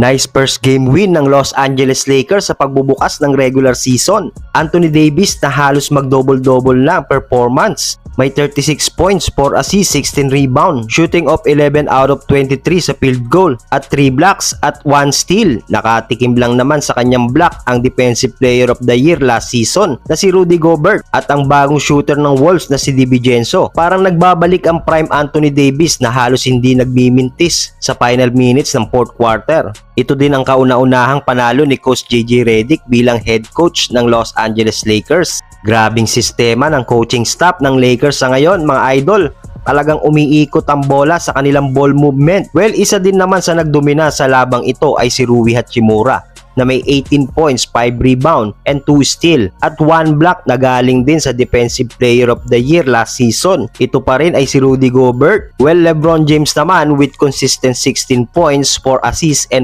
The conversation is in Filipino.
Nice first game win ng Los Angeles Lakers sa pagbubukas ng regular season. Anthony Davis na halos mag-double-double na performance. May 36 points, 4 assists, 16 rebound, shooting of 11 out of 23 sa field goal at 3 blocks at 1 steal. Nakatikim lang naman sa kanyang block ang Defensive Player of the Year last season na si Rudy Gobert at ang bagong shooter ng Wolves na si DiVincenzo. Parang nagbabalik ang prime Anthony Davis na halos hindi nagmimintis sa final minutes ng fourth quarter. Ito din ang kauna-unahang panalo ni Coach JJ Redick bilang head coach ng Los Angeles Lakers. Grabing sistema ng coaching staff ng Lakers sa ngayon, mga idol. Talagang umiikot ang bola sa kanilang ball movement. Well, isa din naman sa nagdomina sa labang ito ay si Rui Hachimura na may 18 points, 5 rebound, and 2 steal at 1 block na galing din sa Defensive Player of the Year last season. Ito pa rin ay si Rudy Gobert. Well, LeBron James naman with consistent 16 points, 4 assists, and